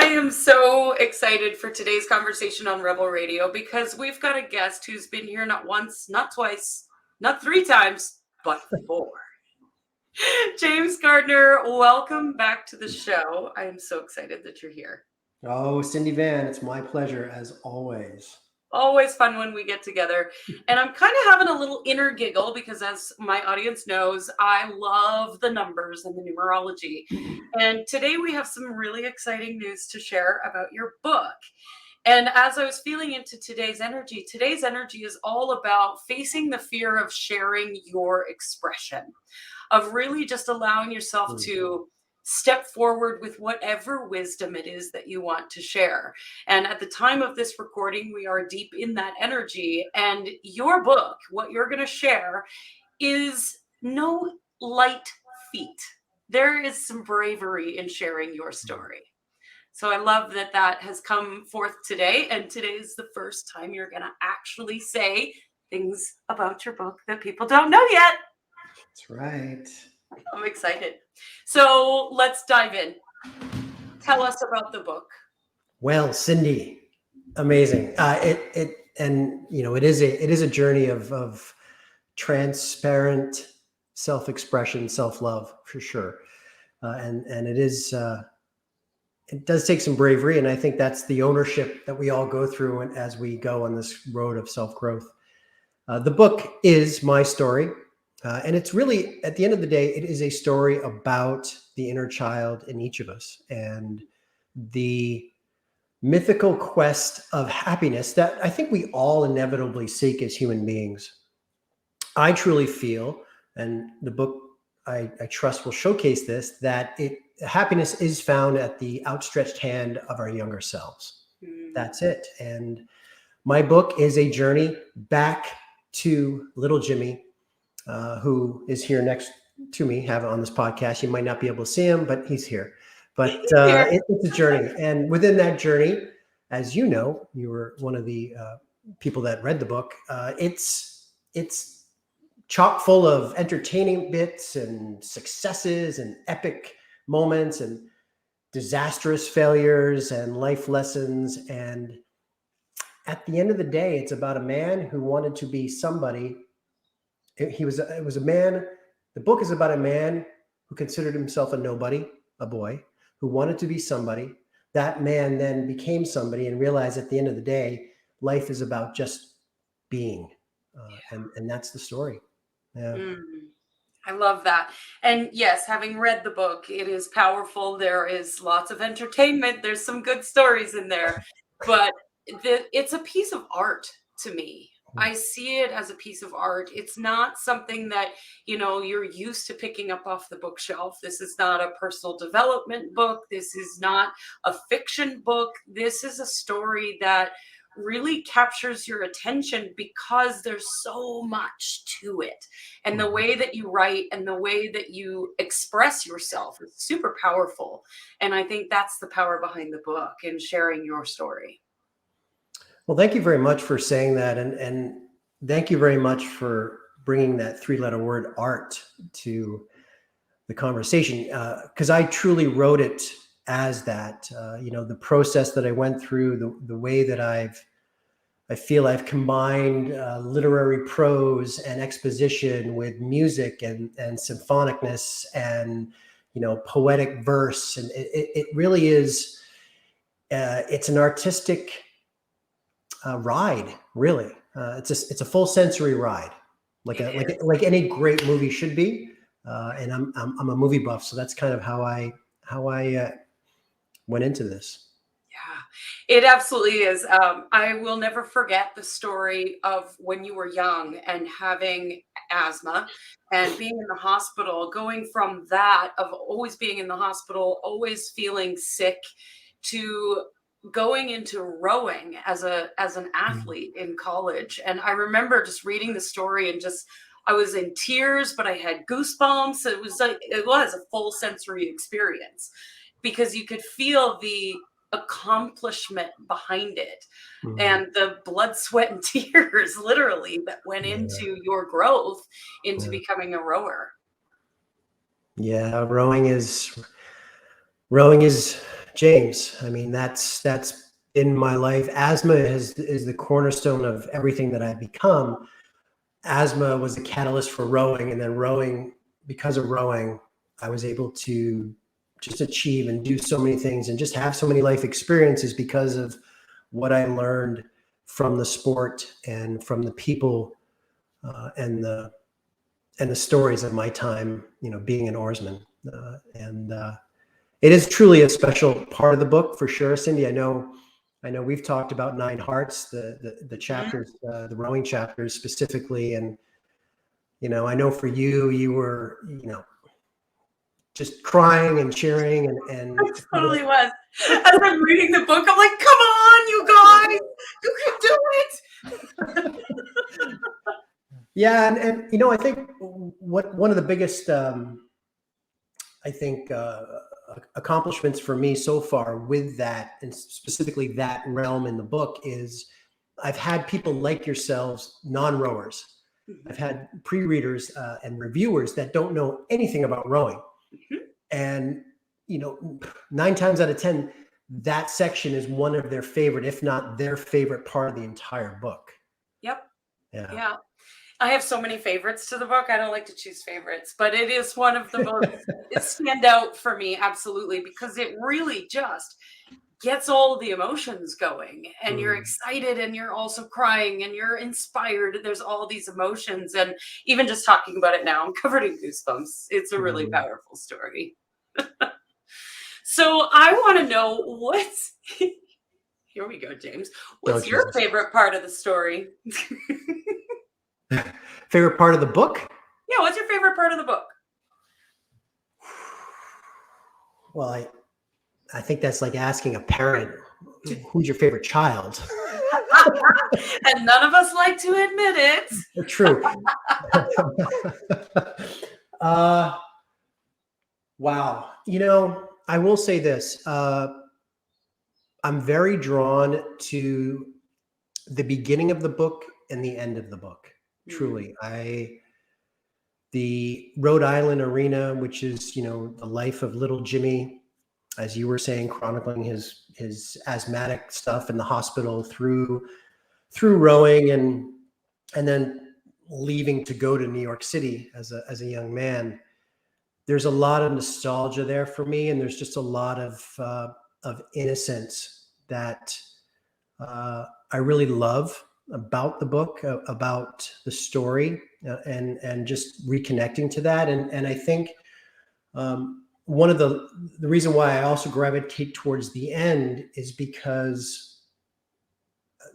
am so excited for today's conversation on Rebel Radio because we've got a guest who's been here not once, not twice, not 3 times, but 4. James Gardiner, welcome back to the show. I am so excited that you're here. Oh, Cindy Van, it's my pleasure as always. Always fun when we get together. And I'm kind of having a little inner giggle because, as my audience knows, I love the numbers and the numerology. And today we have some really exciting news to share about your book. And as I was feeling into today's energy is all about facing the fear of sharing your expression, of really just allowing yourself to step forward with whatever wisdom it is that you want to share. And at the time of this recording, we are deep in that energy. And your book, what you're going to share, is no light feat. There is some bravery in sharing your story. So I love that that has come forth today. And today is the first time you're going to actually say things about your book that people don't know yet. That's right. I'm excited. So let's dive in. Tell us about the book. Well, Cindy, amazing. It is a journey of transparent self-expression, self-love for sure, and it does take some bravery, and I think that's the ownership that we all go through as we go on this road of self-growth. The book is my story. And it's really, at the end of the day, it is a story about the inner child in each of us and the mythical quest of happiness that I think we all inevitably seek as human beings. I truly feel, and the book I trust will showcase this, that happiness is found at the outstretched hand of our younger selves. That's it. And my book is a journey back to little Jimmy, who is here next to me, have on this podcast. You might not be able to see him, but he's here. But it's a journey. And within that journey, as you know, you were one of the people that read the book. It's chock full of entertaining bits and successes and epic moments and disastrous failures and life lessons. And at the end of the day, it's about a man who wanted to be somebody. It was a man. The book is about a man who considered himself a nobody, a boy who wanted to be somebody. That man then became somebody and realized at the end of the day, life is about just being. And that's the story. Yeah. I love that. And yes, having read the book, it is powerful. There is lots of entertainment. There's some good stories in there, but it's a piece of art to me. I see it as a piece of art. It's not something that, you're used to picking up off the bookshelf. This is not a personal development book. This is not a fiction book. This is a story that really captures your attention because there's so much to it. And the way that you write and the way that you express yourself is super powerful. And I think that's the power behind the book and sharing your story. Well, thank you very much for saying that. And thank you very much for bringing that 3-letter word art to the conversation. Because I truly wrote it as that, the process that I went through, the way that I feel I've combined literary prose and exposition with music and symphonicness and, poetic verse. And it really is, it's an artistic ride, really. It's a full sensory ride, like any great movie should be. And I'm a movie buff, so that's kind of how I went into this. Yeah, it absolutely is. I will never forget the story of when you were young and having asthma and being in the hospital, going from that of always being in the hospital, always feeling sick, to going into rowing as an athlete in college. And I remember just reading the story and I was in tears, but I had goosebumps. It was a full sensory experience because you could feel the accomplishment behind it and the blood, sweat, and tears literally that went into your growth into becoming a rower. Yeah, rowing is James. I mean, that's in my life. Asthma is the cornerstone of everything that I've become. Asthma was a catalyst for rowing, and then rowing, because of rowing, I was able to just achieve and do so many things and just have so many life experiences because of what I learned from the sport and from the people, and the stories of my time, being an oarsman. And it is truly a special part of the book, for sure, Cindy. I know we've talked about Nine Hearts, the Mhm. chapters, the rowing chapters specifically, and I know for you, you were, just crying and cheering, and I totally was. As I'm reading the book, I'm like, come on, you guys, you can do it. yeah, and I think one of the biggest, I think, accomplishments for me so far with that, and specifically that realm in the book, is I've had people like yourselves, non-rowers. I've had pre-readers, and reviewers that don't know anything about rowing, Mhm. and 9 times out of 10, that section is one of their favorite, if not their favorite part of the entire book. Yep. Yeah. Yeah. I have so many favorites to the book. I don't like to choose favorites, but it is one of the most it stand out for me, absolutely, because it really just gets all the emotions going, and you're Mm. excited and you're also crying and you're inspired. There's all these emotions, and even just talking about it now, I'm covered in goosebumps. It's a really Mm. powerful story. So I want to know what's here we go, James. Oh, What's your Jesus. favorite part of the story? Favorite part of the book? Yeah, what's your favorite part of the book? Well, I think that's like asking a parent, who's your favorite child? And none of us like to admit it. True. uh, wow. I will say this. I'm very drawn to the beginning of the book and the end of the book. Mm, Truly. The Rhode Island arena, which is, the life of little Jimmy, as you were saying, chronicling his asthmatic stuff in the hospital through rowing, and then leaving to go to New York City as a young man. There's a lot of nostalgia there for me, and there's just a lot of innocence that, I really love about the book, about the story, and just reconnecting to that. And I think, one of the reason why I also gravitate towards the end is because,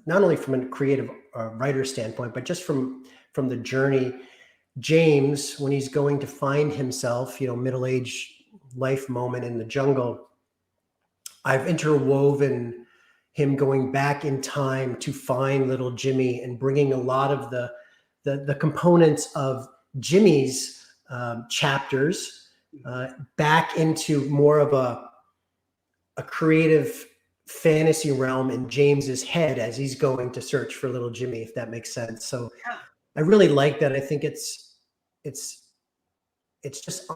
not only from a creative, writer standpoint, but just from the journey. James, when he's going to find himself, middle-aged life moment in the jungle, I've interwoven him going back in time to find little Jimmy and bringing a lot of the components of Jimmy's, chapters, mhm. back into more of a creative fantasy realm in James's head as he's going to search for little Jimmy, if that makes sense. So Yeah, I really like that. I think it's it's just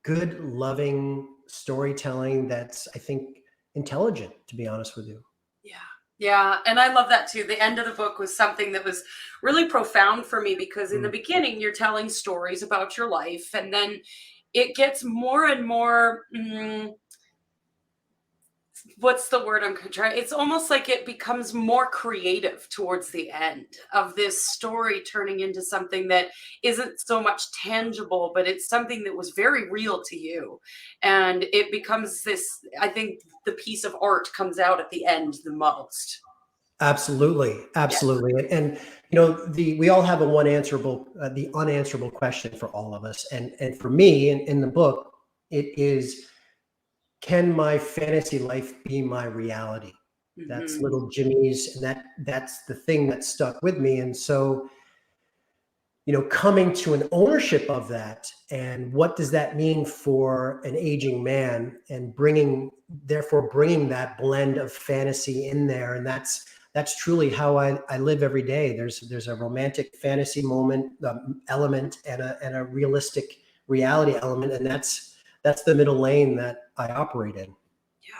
good, loving storytelling that's, I think, intelligent, to be honest with you. yeah, yeah. And I love that too. The end of the book was something that was really profound for me because in the Mm. beginning, you're telling stories about your life, and then it gets more and more. What's the word I'm trying? It's almost like it becomes more creative towards the end of this story, turning into something that isn't so much tangible, but it's something that was very real to you. And it becomes this, I think the piece of art comes out at the end the most. Absolutely, Yeah. absolutely, and the we all have the unanswerable question for all of us, and for me, in the book, it is, can my fantasy life be my reality? That's Hmm. little Jimmy's, and that's the thing that stuck with me. And so, coming to an ownership of that, and what does that mean for an aging man, and bringing that blend of fantasy in there. And that's truly how I live every day. There's a romantic fantasy moment, element, and a realistic reality element, and that's the middle lane that I operate in. Yeah.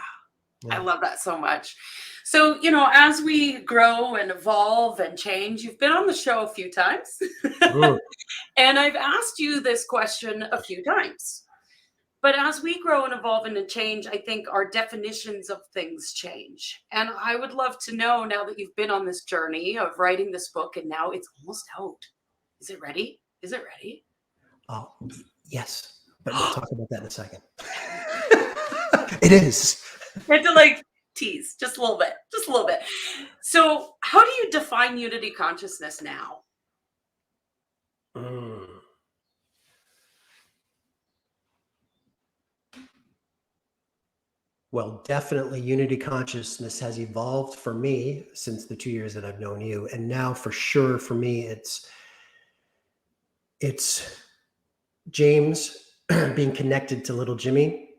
I Yeah. love that so much. So, as we grow and evolve and change, you've been on the show a few times. Mm. And I've asked you this question a few times. But as we grow and evolve and change, I think our definitions of things change. And I would love to know, now that you've been on this journey of writing this book and now it's almost out. Is it ready? Is it ready? Oh, yes, but we'll talk about that in a second. It is. I had to tease just a little bit, just a little bit. So, how do you define unity consciousness now? Mm. Well, definitely unity consciousness has evolved for me since the 2 years that I've known you. And now for sure for me, it's James being connected to little Jimmy,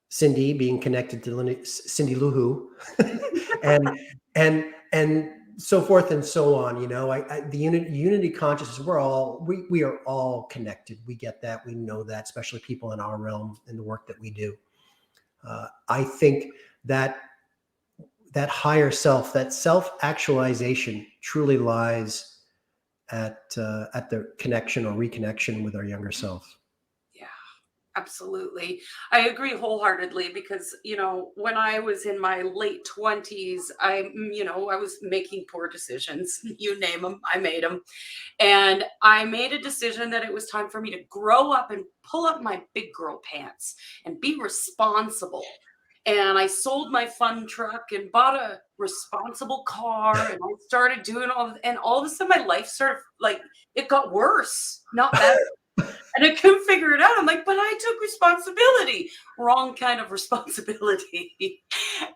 Cindy being connected to Cindy Lou Who, and and so forth and so on. The unity consciousness. We are all connected. We get that. We know that, especially people in our realm and the work that we do. I think that higher self, that self-actualization, truly lies at the connection or reconnection with our younger self. Yeah, absolutely. I agree wholeheartedly because, when I was in my late 20s, I was making poor decisions. You name them, I made them. And I made a decision that it was time for me to grow up and pull up my big girl pants and be responsible. And I sold my fun truck and bought a responsible car, and I started doing and all of a sudden my life sort of it got worse, not better. And I couldn't figure it out. I'm like, but I took responsibility. Wrong kind of responsibility.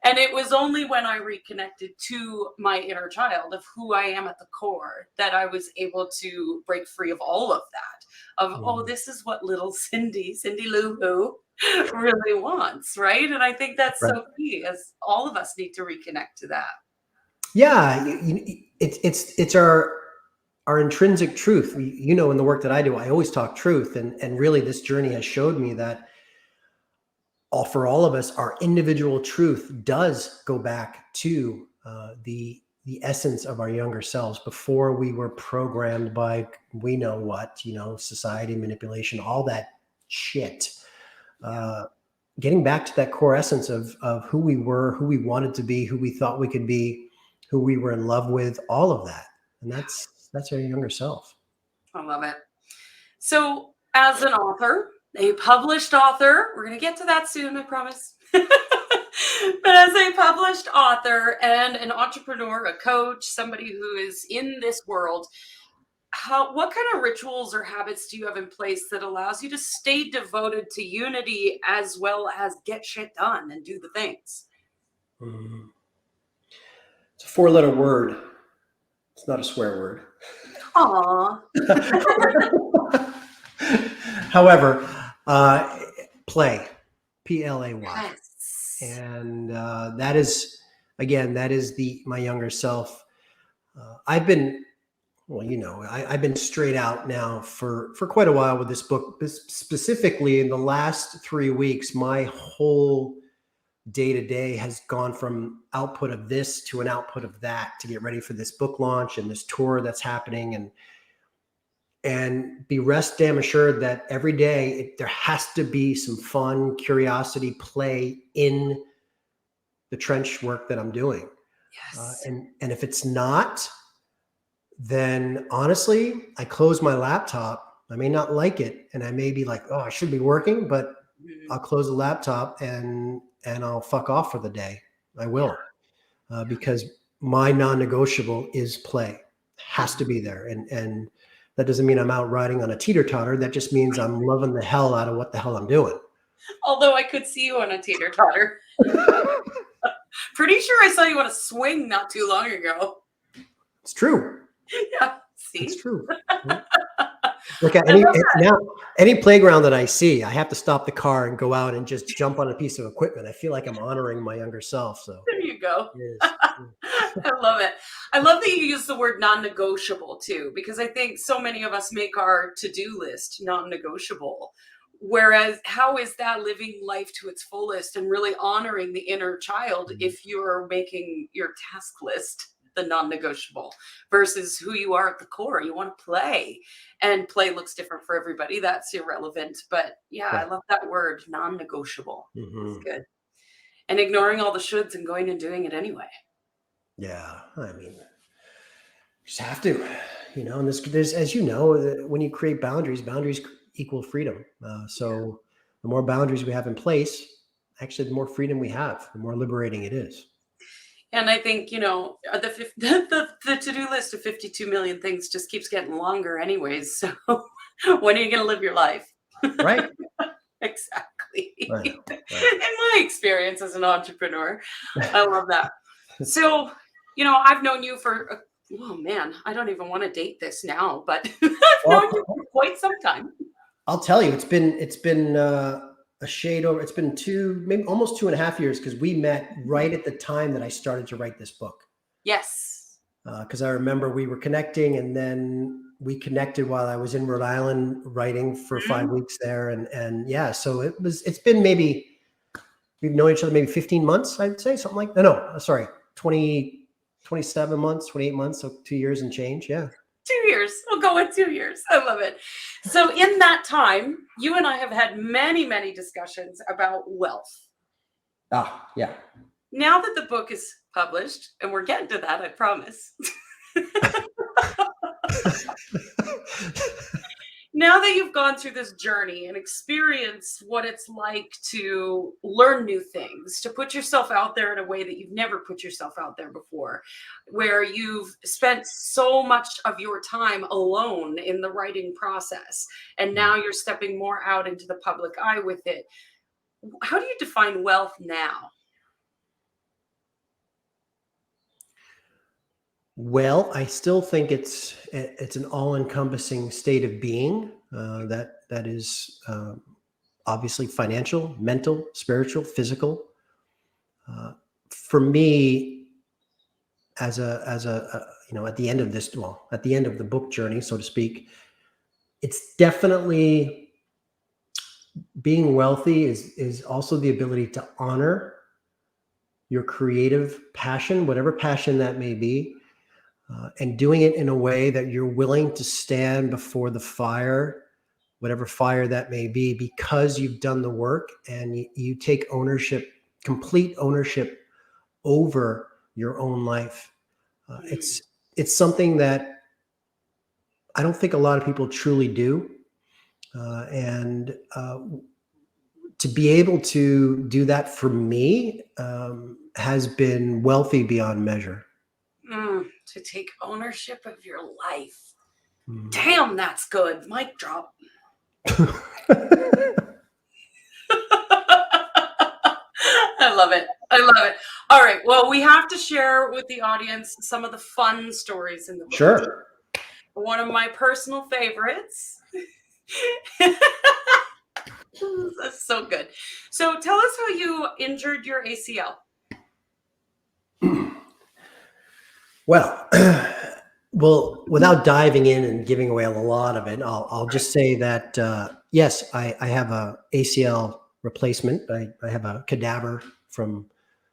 And it was only when I reconnected to my inner child of who I am at the core that I was able to break free of all of that. Oh, Mm. this is what little Cindy Lou Who really wants, right? And I think that's Right. so key, as all of us need to reconnect to that. Yeah, it's our intrinsic truth. In the work that I do, I always talk truth, and really, this journey has showed me that for all of us, our individual truth does go back to the essence of our younger selves before we were programmed by we know what, society, manipulation, all that shit. Uh, Getting back to that core essence of who we were, who we wanted to be, who we thought we could be, who we were in love with, all of that. And that's our younger self. I love it. So, as an author, a published author, we're going to get to that soon, I promise. But as a published author and an entrepreneur, a coach, somebody who is in this world, what kind of rituals or habits do you have in place that allows you to stay devoted to unity as well as get shit done and do the things? Mhm. It's a 4-letter word. It's not a swear word. Aw. However, play, PLAY. Yes. And that is, again, that is my younger self. I've been, well, I've been straight out now for quite a while with this book. Specifically, in the last 3 weeks, my whole day to day has gone from output of this to an output of that to get ready for this book launch and this tour that's happening, and be rest damn assured that every day there has to be some fun, curiosity, play in the trench work that I'm doing. Yes. And if it's not, then honestly, I close my laptop. I may not like it, and I may be like, "Oh, I should be working," but Mhm. I'll close the laptop and I'll fuck off for the day. I Yeah. will, because my non-negotiable is play. Has to Mhm. be there, and that doesn't mean I'm out riding on a teeter-totter. That just means I'm loving the hell out of what the hell I'm doing. Although I could see you on a teeter totter. Pretty sure I saw you on a swing not too long ago. It's true. Yeah, It's see? true. Look at I love that. any playground that I see, I have to stop the car and go out and just jump on a piece of equipment. I feel like I'm honoring my younger self. So There you go. it is. I love it. I love that you use the word non-negotiable too, because I think so many of us make our to-do list non-negotiable. Whereas, how is that living life to its fullest and really honoring the inner child if you're making your task list the non-negotiable versus who you are at the core? You want to play, and play looks different for everybody. That's irrelevant. But yeah, I Right. love that word, non-negotiable. It's Hmm. good. And ignoring all the shoulds and going and doing it anyway. Yeah. I mean, you just have to, and there's, as you know, when you create boundaries, boundaries equal freedom. Yeah. So the more boundaries we have in place, actually, the more freedom we have, the more liberating it is. And I think, the to-do list of 52 million things just keeps getting longer anyways. So when are you going to live your life? Right. Exactly. I know. In my experience as an entrepreneur, I love that. So, I've known you for, oh man, I don't even want to date this now, but I've known you Well, for quite some time. I'll tell you, it's been a shade over. It's been maybe almost 2.5 years, because we met right at the time that I started to write this book. Yes. Because I remember we were connecting, and then we connected while I was in Rhode Island writing for 5 weeks there, and yeah, so it's been maybe we've known each other maybe 15 months, I'd say, something like that. No, sorry, 27 months, 28 months, so 2 years and change. Yeah. 2 years. We'll go with 2 years. I love it. So, in that time, you and I have had many, many discussions about wealth. Ah, yeah. Now that the book is published, and we're getting to that, I promise. Now that you've gone through this journey and experienced what it's like to learn new things, to put yourself out there in a way that you've never put yourself out there before, where you've spent so much of your time alone in the writing process, and now you're stepping more out into the public eye with it. How do you define wealth now? Well, I still think it's an all-encompassing state of being, that is, obviously financial, mental, spiritual, physical. Uh, for me, at the end of at the end of the book journey, so to speak, it's definitely being wealthy is also the ability to honor your creative passion, whatever passion that may be, and doing it in a way that you're willing to stand before the fire, whatever fire that may be, because you've done the work, and you take ownership, complete ownership over your own life. Mm. It's something that I don't think a lot of people truly do, and to be able to do that for me, has been wealthy beyond measure. To take ownership of your life. Mhm. Damn, that's good. Mic drop. I love it. I love it. All right. Well, we have to share with the audience some of the fun stories in the book. Sure. One of my personal favorites. That's so good. So tell us how you injured your ACL. Well, well, without diving in and giving away a lot of it, I'll just say that yes, I have a ACL replacement. I have a cadaver from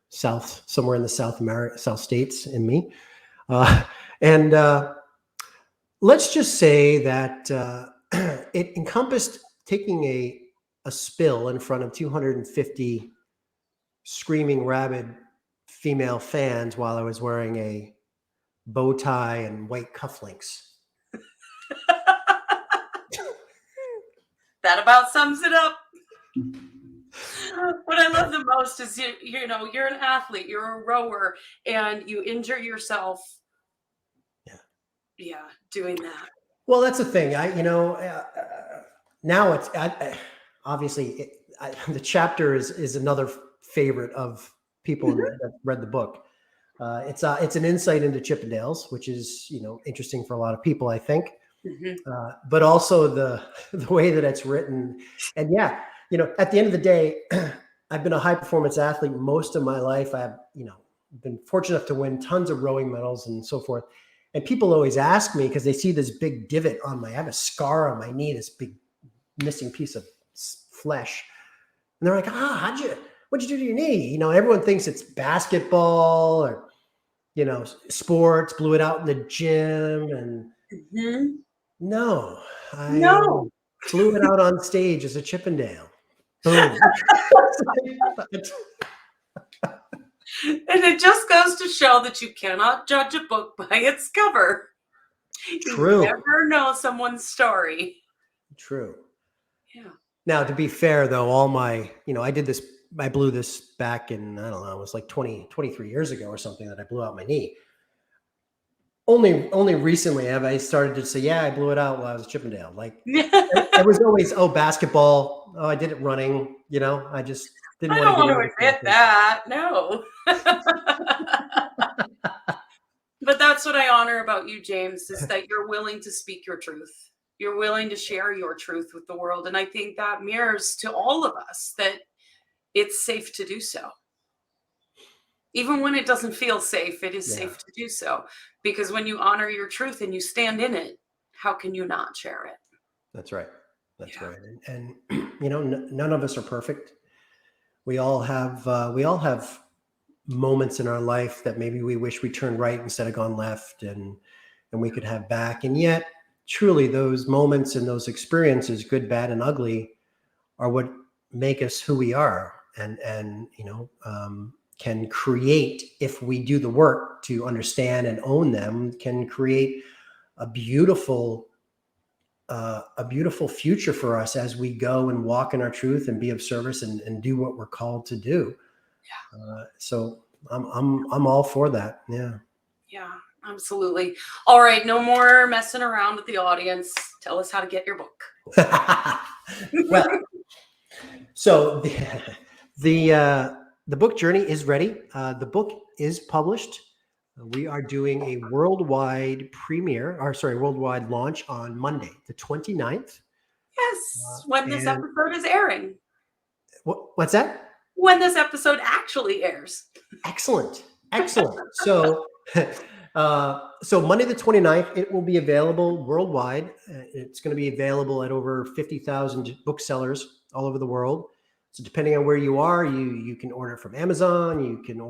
somewhere in the South States in me, uh, and let's just say that it encompassed taking a spill in front of 250 screaming rabid female fans while I was wearing a bow tie and white cufflinks. That about sums it up. What I love the most is you're an athlete, you're a rower, and you injure yourself. Yeah. Yeah, doing that. Well, that's the thing. Now obviously the chapter is another favorite of people that read the book. It's an insight into Chippendales, which is interesting for a lot of people, I think. Mhm. But also the way that it's written, and yeah, at the end of the day, I've been a high performance athlete most of my life. I've been fortunate enough to win tons of rowing medals and so forth. And people always ask me, because they see this big divot I have a scar on my knee, this big missing piece of flesh. And they're like, what'd you do to your knee? You know, everyone thinks it's basketball or, you know, sports, blew it out in the gym. And Mhm. no, I No. blew it out on stage as a Chippendale. Boom. And it just goes to show that you cannot judge a book by its cover. You True. never know someone's story. True. Yeah. Now, to be fair, though, I blew this back in, I don't know, it was like 23 years ago or something that I blew out my knee. Only recently have I started to say, yeah, I blew it out while I was a Chippendale. Like, it was always, basketball. Oh, I did it running. You know, I just didn't I want don't to get want to into admit competition. that. No. But that's what I honor about you, James, is that you're willing to speak your truth. You're willing to share your truth with the world. And I think that mirrors to all of us that it's safe to do so. Even when it doesn't feel safe, it is Yeah, safe to do so. Because when you honor your truth and you stand in it, how can you not share it? that's right. That's Yeah. right. And you know, none of us are perfect. We all have moments in our life that maybe we wish we turned right instead of gone left, and we could have back. And yet, truly, those moments and those experiences, good, bad, and ugly, are what make us who we are, and can create, if we do the work to understand and own them, can create a beautiful future for us as we go and walk in our truth and be of service and do what we're called to do. So I'm all for that. Yeah. Yeah, absolutely. All right, no more messing around with the audience. Tell us how to get your book. Well, so the book journey is ready. The book is published. We are doing a worldwide worldwide launch on Monday, the 29th. Yes, when this And episode is airing. what's that? When this episode actually airs. Excellent. Excellent. So, so Monday the 29th, it will be available worldwide. It's going to be available at over 50,000 booksellers all over the world. So depending on where you are, you can order it from Amazon. You can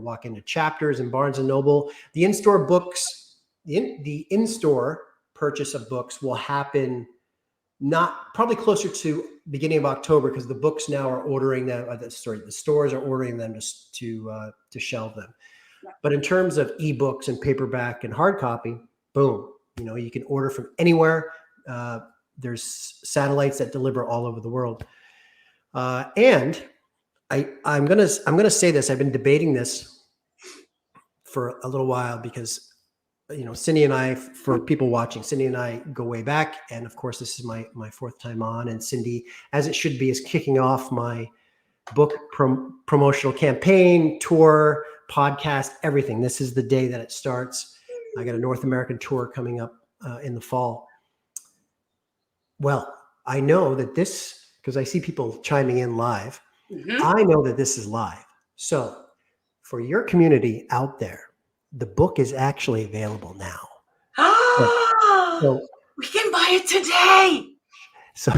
walk into Chapters and Barnes and Noble. The in-store books, the in-store purchase of books will happen not probably closer to beginning of October, because the books now are ordering them. The stores are ordering them to shelve them. Yeah. But in terms of ebooks and paperback and hard copy, boom, you can order from anywhere. There's satellites that deliver all over the world. And I'm gonna say this. I've been debating this for a little while because Cindy and I, for people watching, Cindy and I go way back. And of course, this is my fourth time on. And Cindy, as it should be, is kicking off my book promotional campaign, tour, podcast, everything. This is the day that it starts. I got a North American tour coming up in the fall. Well, I know that this, because I see people chiming in live, I know that this is live. So for your community out there, the book is actually available now. So, We can buy it today. so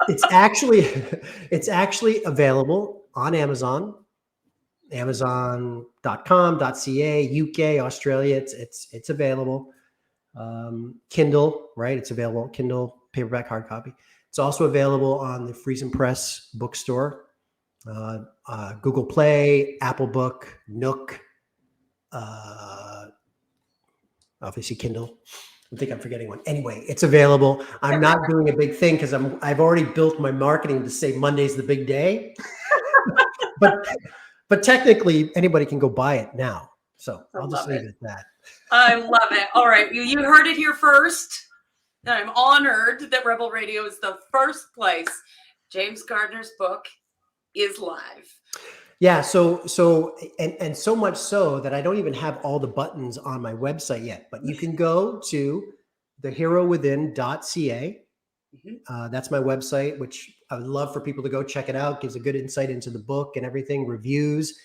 it's actually available on Amazon, amazon.com.ca, UK, Australia. It's available. Kindle, right? It's available. Kindle, paperback, hard copy. It's also available on the Friesen Press bookstore, Google Play, Apple Book, Nook, obviously Kindle. I think I'm forgetting one. Anyway, it's available. I'm not doing a big thing because I've already built my marketing to say Monday's the big day. but technically anybody can go buy it now. So I'll just leave it at that. I love it. All right, you heard it here first. And I'm honored that Rebel Radio is the first place James Gardiner's book is live. Yeah, so so much so that I don't even have all the buttons on my website yet, but you can go to theherowithin.ca. That's my website, which I would love for people to go check it out. Gives a good insight into the book and everything. Reviews.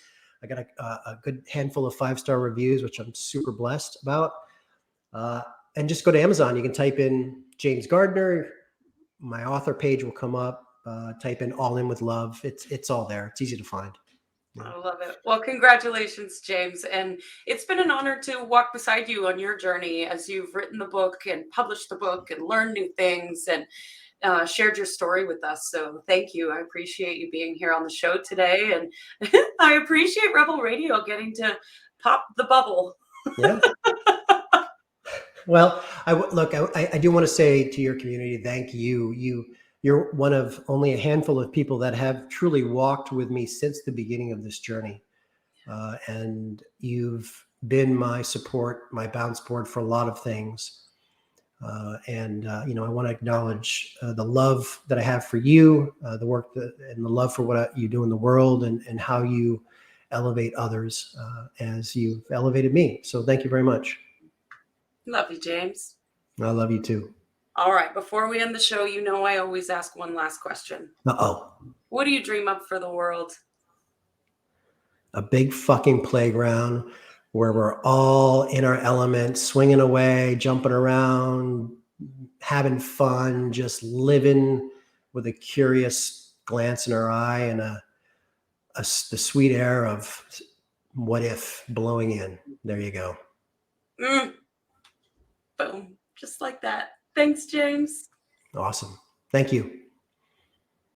I got a good handful of 5-star reviews, which I'm super blessed about. And just go to Amazon. You can type in James Gardiner. my author page will come up. Type in All In with Love. It's all there. It's easy to find. Yeah. I love it. Well, congratulations, James. And it's been an honor to walk beside you on your journey as you've written the book and published the book and learned new things and shared your story with us. So thank you. I appreciate you being here on the show today. And I appreciate Rebel Radio getting to pop the bubble. Yeah. Well, look, I do want to say to your community, thank you. You're one of only a handful of people that have truly walked with me since the beginning of this journey. And you've been my support, my bounce board for a lot of things. I want to acknowledge the love that I have for you, the work and the love for what you do in the world, and how you elevate others as you've elevated me. So thank you very much. Love you, James. I love you too. All right. Before we end the show, I always ask one last question. Uh-oh. What do you dream of for the world? A big fucking playground where we're all in our element, swinging away, jumping around, having fun, just living with a curious glance in our eye and the sweet air of what if blowing in. There you go. Boom. Just like that. Thanks, James. Awesome. Thank you.